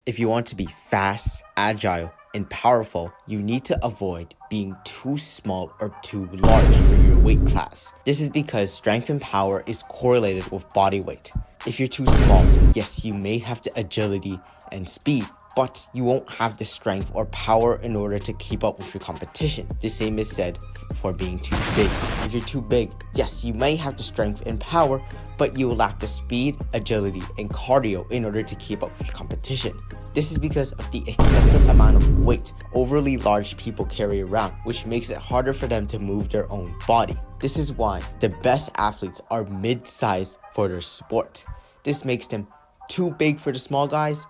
If you want to be fast, agile, and powerful, you need to avoid being too small or too large for your weight class. This is because strength and power is correlated with body weight. If you're too small, yes, you may have the agility and speed, but you won't have the strength or power in order to keep up with your competition. The same is said for being too big. If you're too big, yes, you may have the strength and power, but you will lack the speed, agility, and cardio in order to keep up with your competition. This is because of the excessive amount of weight overly large people carry around, which makes it harder for them to move their own body. This is why the best athletes are mid-sized for their sport. This makes them too big for the small guys,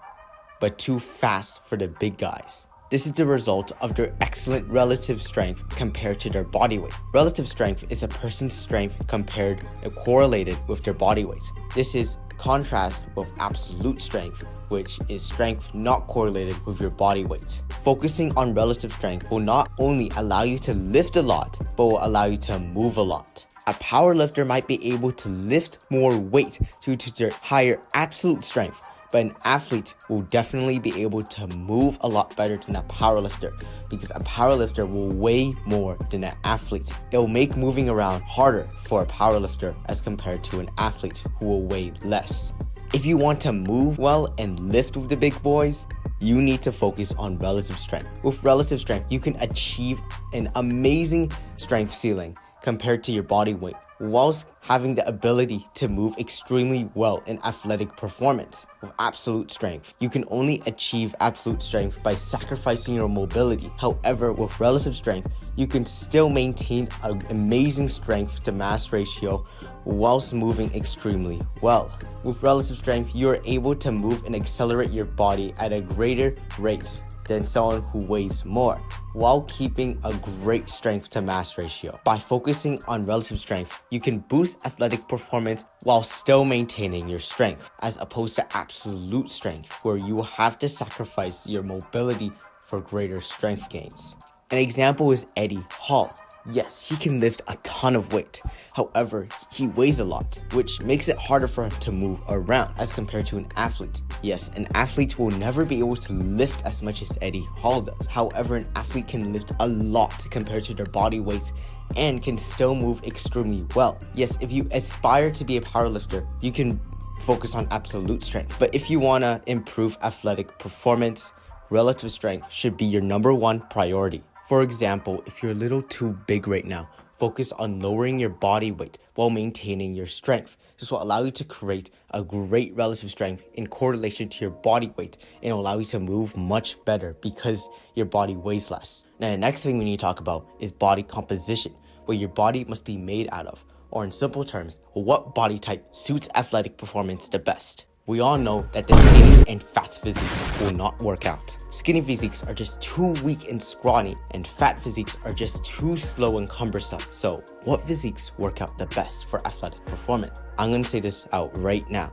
but too fast for the big guys. This is the result of their excellent relative strength compared to their body weight. Relative strength is a person's strength compared and correlated with their body weight. This is contrast with absolute strength, which is strength not correlated with your body weight. Focusing on relative strength will not only allow you to lift a lot, but will allow you to move a lot. A power lifter might be able to lift more weight due to their higher absolute strength, but an athlete will definitely be able to move a lot better than a powerlifter because a powerlifter will weigh more than an athlete. It will make moving around harder for a powerlifter as compared to an athlete who will weigh less. If you want to move well and lift with the big boys, you need to focus on relative strength. With relative strength, you can achieve an amazing strength ceiling compared to your body weight, whilst having the ability to move extremely well in athletic performance. With absolute strength, you can only achieve absolute strength by sacrificing your mobility. However, with relative strength, you can still maintain an amazing strength to mass ratio whilst moving extremely well. With relative strength, you are able to move and accelerate your body at a greater rate than someone who weighs more, while keeping a great strength to mass ratio. By focusing on relative strength, you can boost athletic performance while still maintaining your strength, as opposed to absolute strength, where you will have to sacrifice your mobility for greater strength gains. An example is Eddie Hall. Yes, he can lift a ton of weight. However, he weighs a lot, which makes it harder for him to move around as compared to an athlete. Yes, an athlete will never be able to lift as much as Eddie Hall does. However, an athlete can lift a lot compared to their body weight and can still move extremely well. Yes, if you aspire to be a powerlifter, you can focus on absolute strength. But if you want to improve athletic performance, relative strength should be your #1 priority. For example, if you're a little too big right now, focus on lowering your body weight while maintaining your strength. This will allow you to create a great relative strength in correlation to your body weight and will allow you to move much better because your body weighs less. Now, the next thing we need to talk about is body composition, what your body must be made out of, or in simple terms, what body type suits athletic performance the best. We all know that the skinny and fat physiques will not work out. Skinny physiques are just too weak and scrawny, and fat physiques are just too slow and cumbersome. So, what physiques work out the best for athletic performance? I'm gonna say this out right now.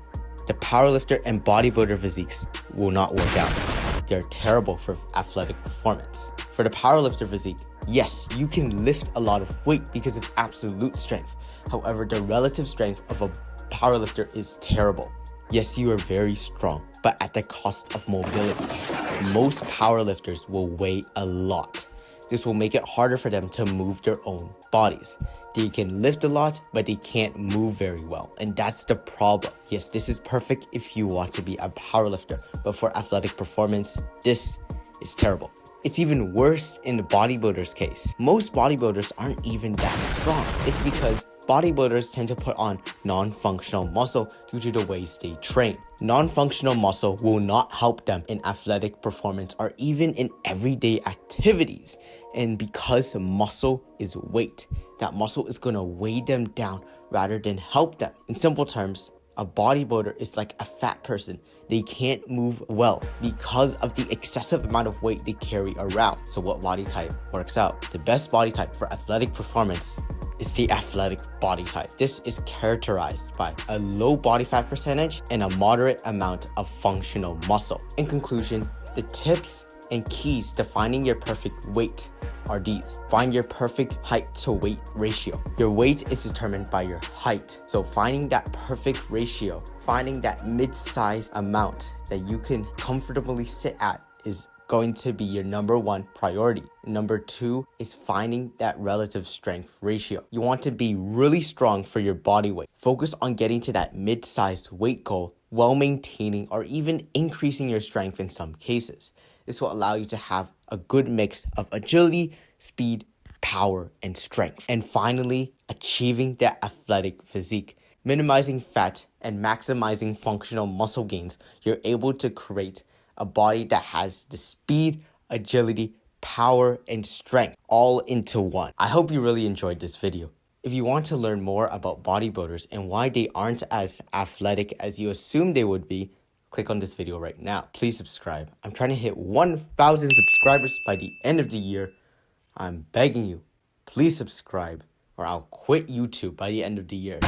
The powerlifter and bodybuilder physiques will not work out. They're terrible for athletic performance. For the powerlifter physique, yes, you can lift a lot of weight because of absolute strength. However, the relative strength of a powerlifter is terrible. Yes, you are very strong, but at the cost of mobility. Most powerlifters will weigh a lot. This will make it harder for them to move their own bodies. They can lift a lot, but they can't move very well, and that's the problem. Yes, this is perfect if you want to be a powerlifter, but for athletic performance, this is terrible. It's even worse in the bodybuilder's case. Most bodybuilders aren't even that strong. It's because bodybuilders tend to put on non-functional muscle due to the ways they train. Non-functional muscle will not help them in athletic performance or even in everyday activities. And because muscle is weight, that muscle is going to weigh them down rather than help them. In simple terms, a bodybuilder is like a fat person. They can't move well because of the excessive amount of weight they carry around. So what body type works out? The best body type for athletic performance is the athletic body type. This is characterized by a low body fat percentage and a moderate amount of functional muscle. In conclusion, the tips and keys to finding your perfect weight are these. Find your perfect height to weight ratio. Your weight is determined by your height. So finding that perfect ratio, finding that mid-size amount that you can comfortably sit at is going to be your number one priority. Number two is finding that relative strength ratio. You want to be really strong for your body weight. Focus on getting to that mid-sized weight goal while maintaining or even increasing your strength in some cases. This will allow you to have a good mix of agility, speed, power, and strength. And finally, achieving that athletic physique. Minimizing fat and maximizing functional muscle gains, you're able to create a body that has the speed, agility, power, and strength all into one. I hope you really enjoyed this video. If you want to learn more about bodybuilders and why they aren't as athletic as you assume they would be, click on this video right now. Please subscribe. I'm trying to hit 1,000 subscribers by the end of the year. I'm begging you, please subscribe or I'll quit YouTube by the end of the year.